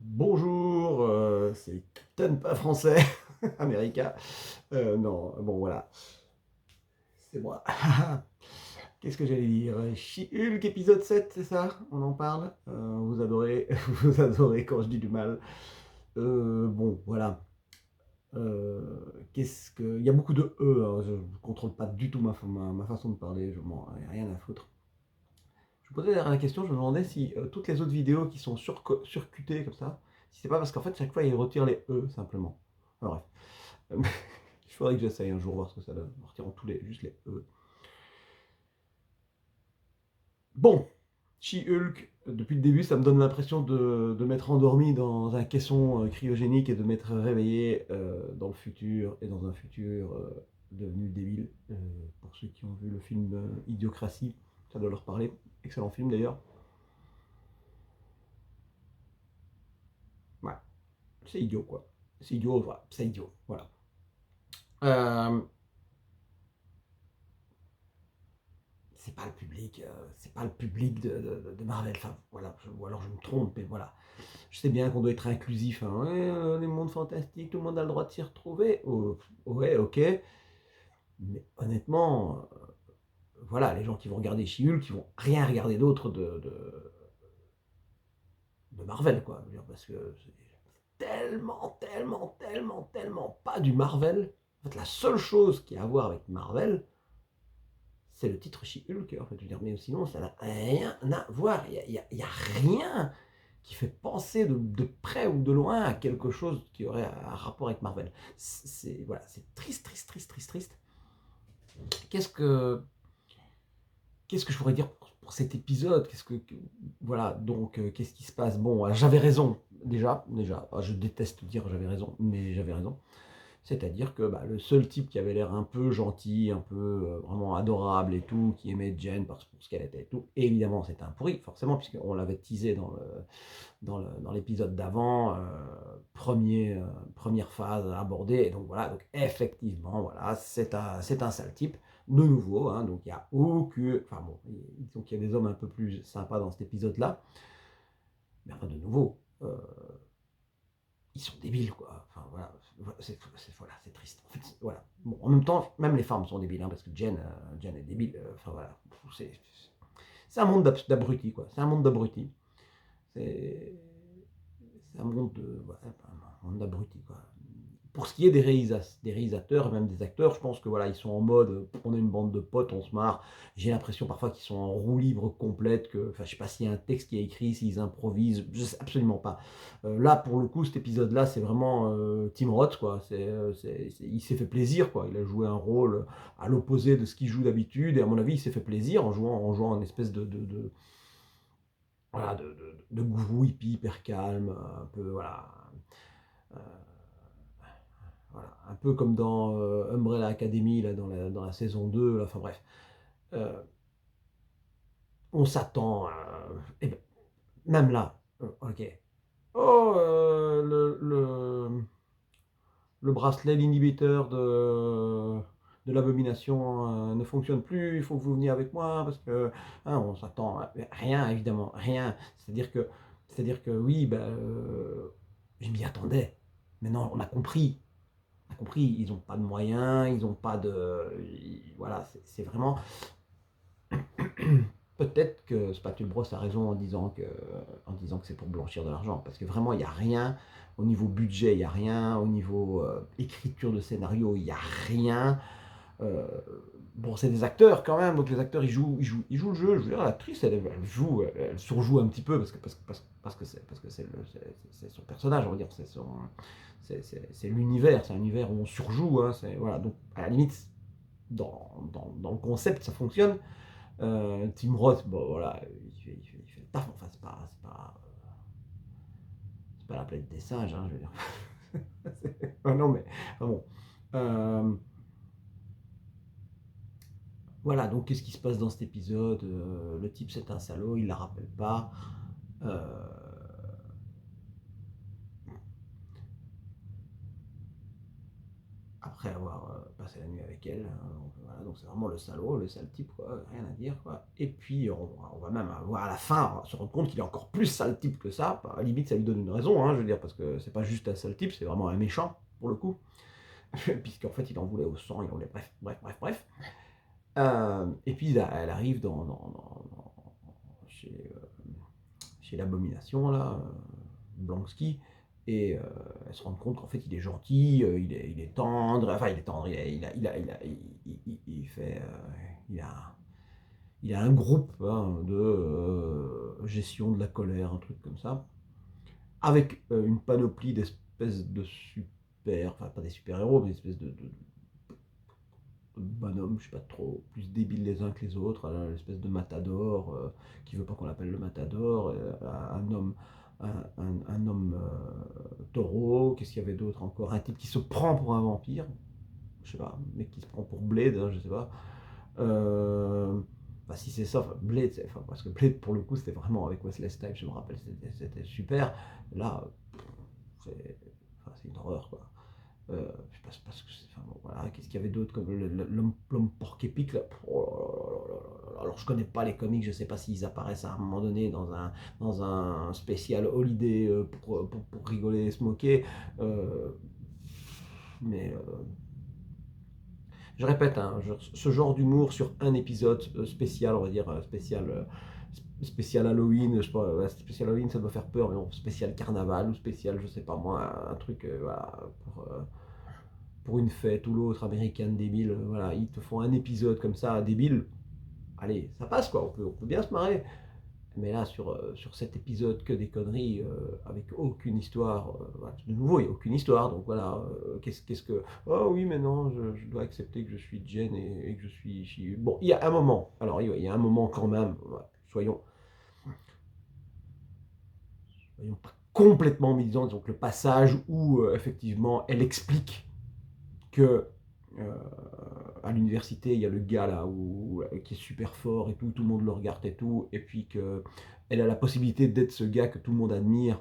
Bonjour, c'est Captain pas français, America. Non, bon voilà, c'est moi. Qu'est-ce que j'allais dire? She-Hulk épisode 7, c'est ça? On en parle? Vous adorez, vous adorez quand je dis du mal. Bon, voilà. Qu'est-ce que... Il y a beaucoup de E, hein, je ne contrôle pas du tout ma façon de parler, je m'en ai rien à foutre. Je me posais la question, je me demandais si toutes les autres vidéos qui sont surcutées comme ça, si c'est pas parce qu'en fait chaque fois ils retirent les E simplement. Enfin, bref. Il faudrait que j'essaye un jour voir ce que ça donne, en retirant juste les E. Bon, She-Hulk, depuis le début ça me donne l'impression de m'être endormi dans un caisson cryogénique et de m'être réveillé dans le futur, et dans un futur devenu débile. Pour ceux qui ont vu le film Idiocratie, ça doit leur parler. Excellent film d'ailleurs. Ouais, c'est idiot quoi. C'est idiot, voilà. C'est idiot, voilà. Euh, c'est pas le public, c'est pas le public de Marvel. Enfin, voilà, ou alors je me trompe, mais voilà. Je sais bien qu'on doit être inclusif, hein. Ouais, les mondes fantastiques, tout le monde a le droit de s'y retrouver. Oh, ouais, ok. Mais honnêtement, voilà, les gens qui vont regarder She-Hulk, qui vont rien regarder d'autre de Marvel, quoi. Je veux dire, parce que c'est tellement pas du Marvel. En fait, la seule chose qui a à voir avec Marvel, c'est le titre She-Hulk, en fait. Je veux dire, mais sinon, ça n'a rien à voir. Il y a rien qui fait penser de près ou de loin à quelque chose qui aurait un rapport avec Marvel. Voilà, c'est triste. Qu'est-ce que, qu'est-ce que je pourrais dire pour cet épisode? Voilà, donc, qu'est-ce qui se passe? Bon, j'avais raison, déjà. Je déteste dire j'avais raison, mais j'avais raison. C'est-à-dire que bah, le seul type qui avait l'air un peu gentil, un peu vraiment adorable et tout, qui aimait Jen pour ce qu'elle était et tout, et évidemment c'était un pourri, forcément, puisqu'on l'avait teasé dans l'épisode d'avant, première phase abordée, et donc voilà, donc effectivement, voilà, c'est un sale type, de nouveau, hein, donc il y a aucun... Enfin bon, donc il y a des hommes un peu plus sympas dans cet épisode-là, mais enfin de nouveau, ils sont débiles, quoi. Enfin, voilà, c'est triste. En fait, voilà. Bon, en même temps, même les femmes sont débiles, hein, parce que Jen est débile. Enfin, voilà. C'est, c'est un monde d'abrutis, quoi. C'est un monde d'abrutis. C'est, c'est un monde voilà, un monde d'abrutis, quoi. Pour ce qui est des réalisateurs et même des acteurs, je pense que voilà, ils sont en mode, on est une bande de potes, on se marre. J'ai l'impression parfois qu'ils sont en roue libre complète, que, enfin, je sais pas s'il y a un texte qui est écrit, s'ils improvisent, je sais absolument pas. Là, pour le coup, cet épisode-là, c'est vraiment Tim Roth, quoi. Il s'est fait plaisir, quoi. Il a joué un rôle à l'opposé de ce qu'il joue d'habitude, et à mon avis, il s'est fait plaisir en jouant une espèce voilà, de gourou hippie hyper calme, un peu, voilà. Euh, Voilà, un peu comme dans Umbrella Academy, là, dans la saison 2. Là, enfin bref. Euh, on s'attend à... eh ben, même là, ok. Oh, le bracelet, l'inhibiteur de l'abomination ne fonctionne plus, il faut que vous veniez avec moi, parce que hein, on s'attend à rien, évidemment, rien. C'est-à-dire que oui, ben, je m'y attendais. Maintenant, on a compris, ils n'ont pas de moyens, ils n'ont pas de. Voilà, c'est vraiment. Peut-être que Spatule Bros a raison en disant que c'est pour blanchir de l'argent, parce que vraiment, il n'y a rien au niveau budget, il n'y a rien au niveau écriture de scénario, il n'y a rien. Euh, bon, c'est des acteurs quand même, donc les acteurs ils jouent le jeu. Je veux dire, l'actrice elle joue, elle surjoue un petit peu parce que c'est son personnage, on va dire, c'est l'univers, c'est un univers où on surjoue, hein, voilà, donc à la limite, dans le concept, ça fonctionne. Tim Roth, bon voilà, il fait le taf, enfin, c'est pas la planète des singes, hein, je veux dire. Non, mais, enfin bon. Euh, Voilà, donc qu'est-ce qui se passe dans cet épisode? Le type c'est un salaud, il la rappelle pas. Euh, après avoir passé la nuit avec elle. Donc, voilà, donc c'est vraiment le salaud, le sale type, quoi, rien à dire, quoi. Et puis on va même avoir à la fin, on va se rendre compte qu'il est encore plus sale type que ça. À la limite, ça lui donne une raison, hein, je veux dire, parce que c'est pas juste un sale type, c'est vraiment un méchant, pour le coup. Puisqu'en fait, il en voulait au sang, il en voulait, bref. Et puis elle arrive chez, chez l'abomination, là, Blansky, et elle se rend compte qu'en fait il est gentil, il est tendre, enfin il est tendre, il fait, il a un groupe hein, de gestion de la colère, un truc comme ça, avec une panoplie d'espèces de super, enfin pas des super-héros, mais des espèces de bonhommes, je sais pas trop, plus débiles les uns que les autres, l'espèce de matador, qui veut pas qu'on l'appelle le matador, un homme, un homme taureau, qu'est-ce qu'il y avait d'autre encore, un type qui se prend pour un vampire, je sais pas, un mec qui se prend pour Blade, hein, je sais pas. Bah, si c'est ça, Blade, enfin, parce que Blade pour le coup c'était vraiment avec Wesley Snipes, je me rappelle, c'était super. Là, c'est enfin, une horreur quoi. Je sais pas ce que c'est. Enfin, bon, voilà. Qu'est-ce qu'il y avait d'autre comme l'homme porc-épic là. Oh là là là là. Alors je connais pas les comics, je sais pas s'ils apparaissent à un moment donné dans un spécial holiday pour rigoler et se moquer. Euh, mais je répète, hein, ce genre d'humour sur un épisode spécial, on va dire spécial Halloween, je sais pas, spécial Halloween ça doit faire peur, mais bon, spécial carnaval ou spécial, je sais pas moi, un truc voilà, pour une fête ou l'autre américaine débile, voilà, ils te font un épisode comme ça débile, allez, ça passe quoi, on peut bien se marrer. Mais là, sur cet épisode, que des conneries, avec aucune histoire. Voilà, de nouveau, il n'y a aucune histoire. Donc voilà, qu'est-ce que. Oh oui, mais non, je dois accepter que je suis Jen et que je suis. Bon, il y a un moment. Alors, il y a un moment quand même. Voilà, soyons pas complètement médisants. Donc, le passage où, effectivement, elle explique que. euh, à l'université, il y a le gars là qui est super fort et tout le monde le regarde et tout, et puis que elle a la possibilité d'être ce gars que tout le monde admire,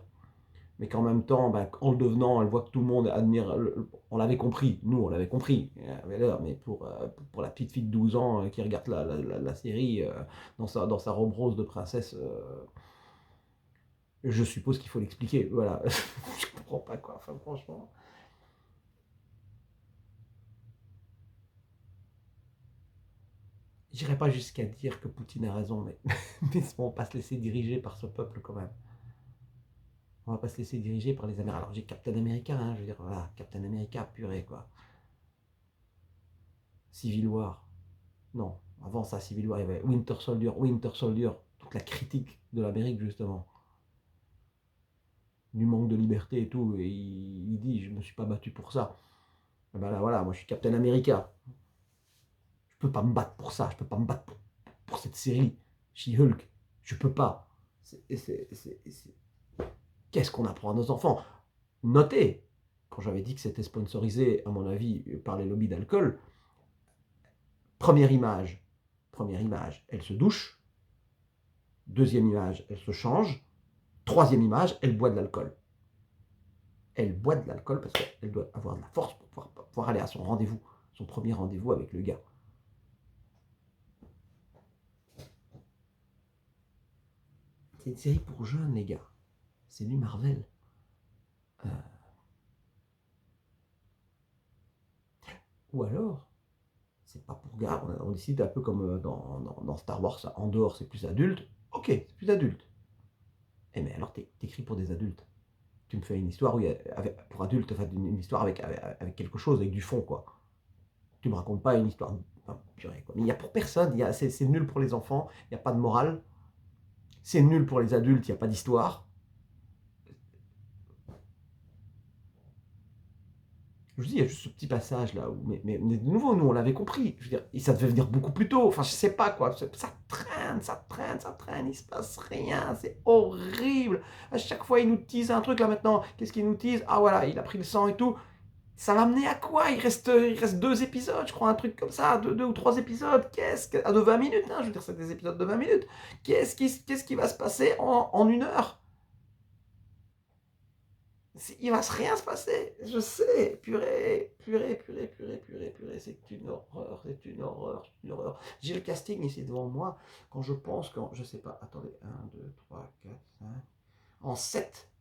mais qu'en même temps, bah, en le devenant, elle voit que tout le monde admire. On l'avait compris, nous on l'avait compris, mais pour la petite fille de 12 ans qui regarde la série dans sa robe rose de princesse, je suppose qu'il faut l'expliquer. Voilà, je comprends pas quoi, enfin franchement. J'irai pas jusqu'à dire que Poutine a raison, mais on va pas se laisser diriger par ce peuple quand même. On va pas se laisser diriger par les Américains. Alors j'ai Captain America, hein, je veux dire, voilà, Captain America purée quoi. Civil War, non. Avant ça, Civil War, il y avait Winter Soldier, toute la critique de l'Amérique justement, du manque de liberté et tout, et il dit, je me suis pas battu pour ça. Et ben là voilà, moi je suis Captain America. Je peux pas me battre pour ça, je peux pas me battre pour cette série, She-Hulk. Je peux pas. Qu'est-ce qu'on apprend à nos enfants? Notez, quand j'avais dit que c'était sponsorisé, à mon avis, par les lobbies d'alcool, première image, elle se douche. Deuxième image, elle se change. Troisième image, elle boit de l'alcool. Elle boit de l'alcool parce qu'elle doit avoir de la force pour pouvoir aller à son rendez-vous, son premier rendez-vous avec le gars. C'est une série pour jeunes, les gars. C'est du Marvel. Euh, Ou alors, c'est pas pour gars. On décide un peu comme dans Star Wars, en dehors c'est plus adulte. Ok, c'est plus adulte. Eh mais alors t'écris pour des adultes. Tu me fais une histoire où pour adultes, enfin, une histoire avec quelque chose, avec du fond, quoi. Tu me racontes pas une histoire. Enfin, purée, quoi. Mais il n'y a pour personne, c'est nul pour les enfants, il n'y a pas de morale. C'est nul pour les adultes, il n'y a pas d'histoire. Je vous dis, il y a juste ce petit passage là, mais de nouveau, nous on l'avait compris. Je veux dire, et ça devait venir beaucoup plus tôt. Enfin, je sais pas quoi. Ça traîne, il se passe rien. C'est horrible. À chaque fois, il nous tease un truc là maintenant. Qu'est-ce qu'il nous tease? Ah voilà, il a pris le sang et tout. Ça va mener à quoi? Il reste 2 épisodes, je crois, un truc comme ça, deux ou 3 épisodes. De 20 minutes, hein, je veux dire, c'est des épisodes de 20 minutes. Qu'est-ce qui va se passer en 1 heure? Il va rien se passer, je sais, purée, c'est une horreur, c'est une horreur, c'est une horreur. J'ai le casting ici devant moi, quand je pense, je sais pas, attendez, 1, 2, 3, 4, 5, en 7,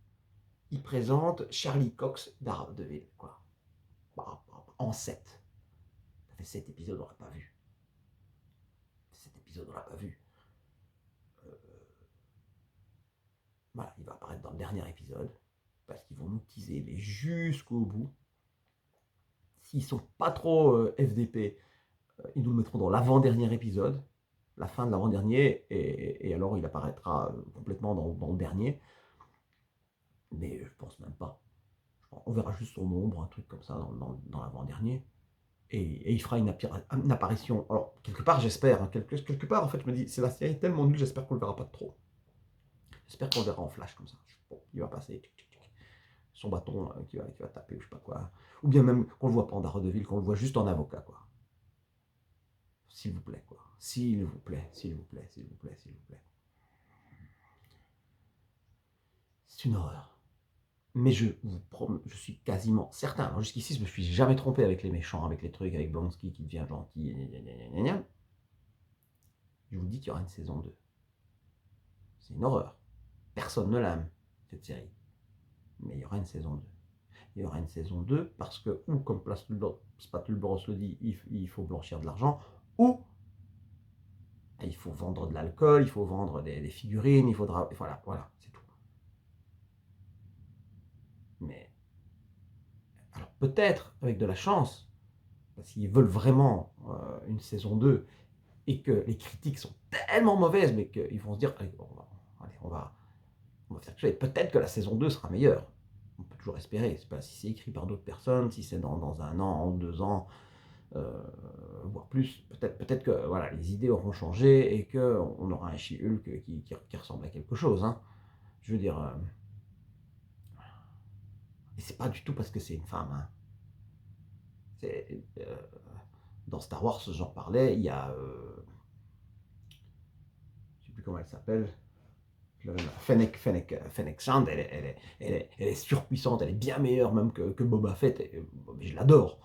il présente Charlie Cox d'Ardeville, quoi. En 7. Ça fait 7 épisodes, on l'a pas vu. 7 épisodes, on l'a pas vu. Voilà, il va apparaître dans le dernier épisode, parce qu'ils vont nous teaser, mais jusqu'au bout. S'ils sont pas trop FDP, ils nous le mettront dans l'avant-dernier épisode, la fin de l'avant-dernier, et alors il apparaîtra complètement dans le dernier. Mais je pense même pas. On verra juste son ombre, un truc comme ça dans l'avant-dernier. Et il fera une apparition. Alors, quelque part, j'espère. Hein, quelque part, en fait, je me dis, c'est la série tellement nulle, j'espère qu'on le verra pas de trop. J'espère qu'on le verra en flash comme ça. Bon, il va passer. Son bâton qui va taper ou je sais pas quoi. Ou bien même qu'on le voit pas en Daredevil, qu'on le voit juste en avocat, quoi. S'il vous plaît, quoi. S'il vous plaît, s'il vous plaît, s'il vous plaît, s'il vous plaît. C'est une horreur. Mais je vous promets, je suis quasiment certain. Alors jusqu'ici, je me suis jamais trompé avec les méchants, avec les trucs, avec Blonsky qui devient gentil. Je vous dis qu'il y aura une saison 2. C'est une horreur. Personne ne l'aime, cette série. Mais il y aura une saison 2. Il y aura une saison 2 parce que, ou comme Spatulbros le dit, il faut blanchir de l'argent, ou il faut vendre de l'alcool, il faut vendre des figurines, il faudra. Voilà, c'est tout. Mais, alors peut-être, avec de la chance, parce qu'ils veulent vraiment une saison 2, et que les critiques sont tellement mauvaises, mais qu'ils vont se dire, allez, on va faire quelque chose. Et peut-être que la saison 2 sera meilleure. On peut toujours espérer. C'est pas si c'est écrit par d'autres personnes, si c'est dans 1 an ou 2 ans, voire plus. Peut-être que voilà, les idées auront changé et qu'on aura un She-Hulk qui ressemble à quelque chose. Hein. Je veux dire, et c'est pas du tout parce que c'est une femme. Hein. C'est, dans Star Wars, j'en parlais, il y a, je sais plus comment elle s'appelle. Fennec Shand, elle est surpuissante, elle est bien meilleure même que Boba Fett. Je l'adore.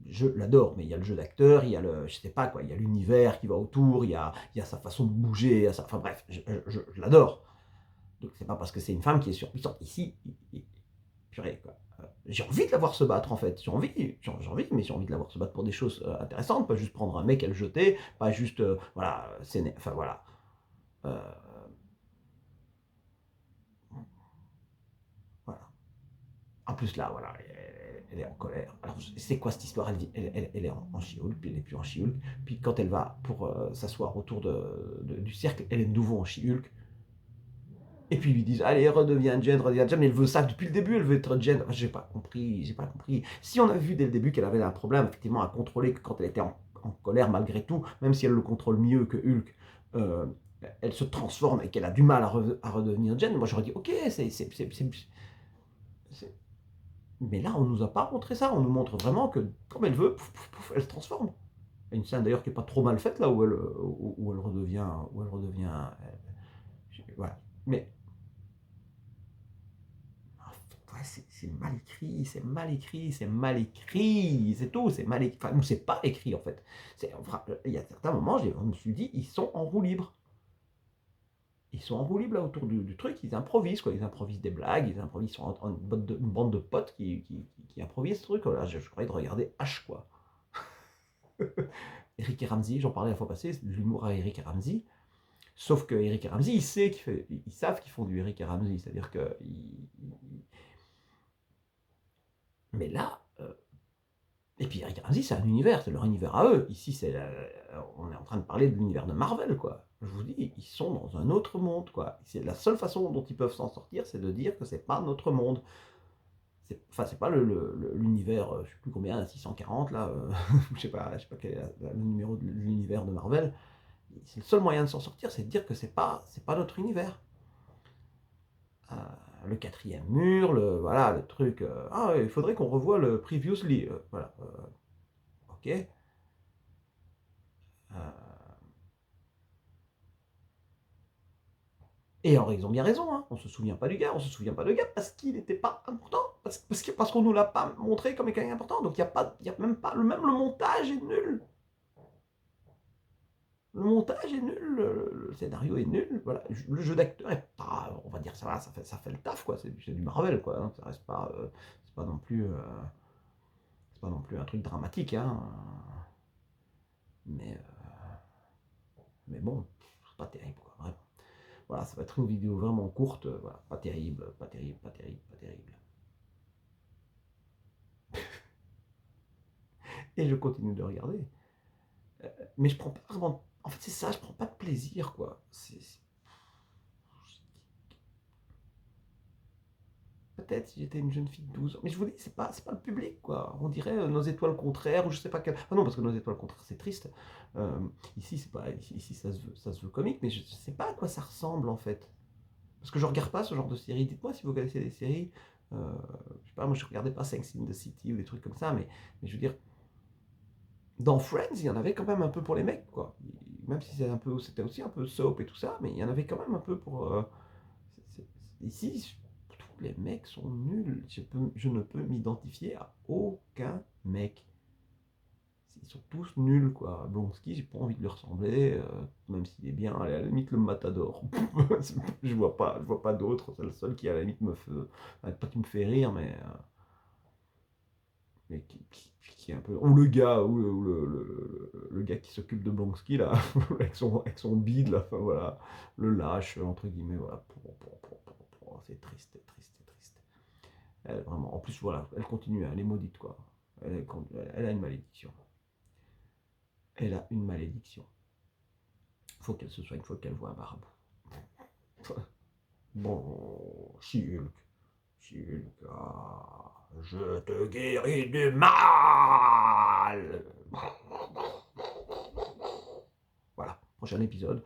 Je l'adore, mais il y a le jeu d'acteur, il y a je sais pas quoi, il y a l'univers qui va autour, il y a sa façon de bouger, enfin bref, je l'adore. Donc c'est pas parce que c'est une femme qui est surpuissante. Ici, purée quoi. J'ai envie de la voir se battre en fait. Mais j'ai envie de la voir se battre pour des choses intéressantes, pas juste prendre un mec et le jeter, pas juste, voilà, enfin voilà. Euh, voilà. En plus là, voilà, elle est en colère. Alors c'est quoi cette histoire? Elle est en She-Hulk, puis elle n'est plus en She-Hulk. Puis quand elle va pour s'asseoir autour du cercle, elle est de nouveau en She-Hulk. Et puis ils lui disent, allez, redeviens Jen, mais elle veut ça depuis le début, elle veut être Jen. J'ai pas compris. Si on a vu dès le début qu'elle avait un problème, effectivement, à contrôler que quand elle était en colère, malgré tout, même si elle le contrôle mieux que Hulk, euh, elle se transforme et qu'elle a du mal à redevenir Jen, moi j'aurais dit, ok, mais là, on nous a pas montré ça. On nous montre vraiment que, comme elle veut, pouf, pouf, pouf, elle se transforme. Il y a une scène d'ailleurs qui est pas trop mal faite là où elle redevient, voilà. Mais ouais, c'est mal écrit, c'est tout, c'est mal écrit. Enfin, c'est pas écrit en fait. Enfin, il y a certains moments, je me suis dit, ils sont en roue libre. Ils sont en roue libre là autour du truc, ils improvisent quoi, ils improvisent des blagues, ils sont une bande de potes qui improvisent ce truc. Là, je croyais de regarder H quoi. Eric et Ramsey, j'en parlais la fois passée, c'est de l'humour à Eric et Ramsey. Sauf que Eric et Ramsey, ils savent qu'ils font du Eric et Ramsey, c'est-à-dire que. Mais là. Et puis Eric et Ramsey, c'est un univers, c'est leur univers à eux. Ici, on est en train de parler de l'univers de Marvel, quoi. Je vous dis, ils sont dans un autre monde, quoi. C'est la seule façon dont ils peuvent s'en sortir, c'est de dire que c'est pas notre monde. C'est pas l'univers, je sais plus combien, 640 là, je sais pas quel est le numéro de l'univers de Marvel. C'est le seul moyen de s'en sortir, c'est de dire que c'est pas notre univers. Euh, le quatrième mur, voilà, le truc. Ah, il faudrait qu'on revoie le previously. Voilà. Ok. Et alors, ils ont bien raison, hein. On se souvient pas du gars, on se souvient pas de gars parce qu'il n'était pas important. Parce qu'on nous l'a pas montré comme quelqu'un important. Donc il y a même pas, même le montage est nul. Le montage est nul, le scénario est nul, voilà. Le jeu d'acteur est pas, on va dire ça va, ça fait le taf quoi. C'est du Marvel quoi, hein. Ça reste pas, c'est pas non plus, c'est pas non plus un truc dramatique, hein. Mais, mais bon, c'est pas terrible quoi, vraiment. Voilà, ça va être une vidéo vraiment courte, voilà, pas terrible, pas terrible, pas terrible, pas terrible. Et je continue de regarder. Mais je prends pas vraiment. En fait, c'est ça, je prends pas de plaisir, quoi. Peut-être si j'étais une jeune fille de 12 ans. Mais je vous dis, c'est pas le public, quoi. On dirait Nos étoiles contraires, ou je sais pas quel. Ah non, parce que Nos étoiles contraires, c'est triste. Euh, Ici, c'est pas. Ici ça se veut comique, mais je sais pas à quoi ça ressemble, en fait. Parce que je regarde pas ce genre de série. Dites-moi si vous connaissez des séries. Euh, je sais pas, moi je regardais pas Sex in the City ou des trucs comme ça, mais je veux dire, dans Friends, il y en avait quand même un peu pour les mecs, quoi. Même si c'était aussi un peu soap et tout ça, mais il y en avait quand même un peu pour. Ici, tous les mecs sont nuls. Je ne peux m'identifier à aucun mec. Ils sont tous nuls, quoi. Blonsky, j'ai pas envie de lui ressembler, même s'il est bien, à la limite le Matador. Je vois pas d'autres. C'est le seul qui à la limite me fait, pas qui me fait rire, mais qui est un peu. Ou le gars, le gars qui s'occupe de Blonsky, là, avec son bide, là, enfin, voilà, le lâche, entre guillemets, voilà. C'est triste, c'est triste, c'est triste. Elle, vraiment, en plus, voilà, elle continue, elle est maudite, quoi. Elle a une malédiction. Elle a une malédiction. Faut qu'elle se soigne, faut qu'elle voit un marabout. Bon, She-Hulk. She-Hulk, je te guéris du mal. Voilà, prochain épisode,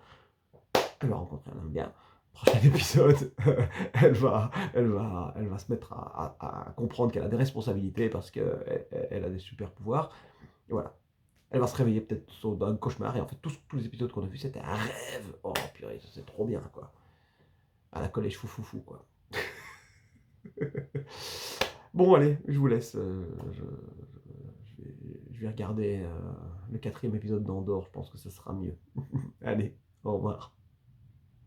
elle va rencontrer un homme bien. Prochain épisode, elle va se mettre à comprendre qu'elle a des responsabilités parce qu'elle elle a des super pouvoirs. Et voilà. Elle va se réveiller peut-être d'un cauchemar. Et en fait, tous les épisodes qu'on a vus, c'était un rêve. Oh purée, c'est trop bien, quoi. À la collège fou, quoi. Bon, allez, je vous laisse. Je vais regarder le 4e épisode d'Andorre. Je pense que ça sera mieux. Allez, au revoir.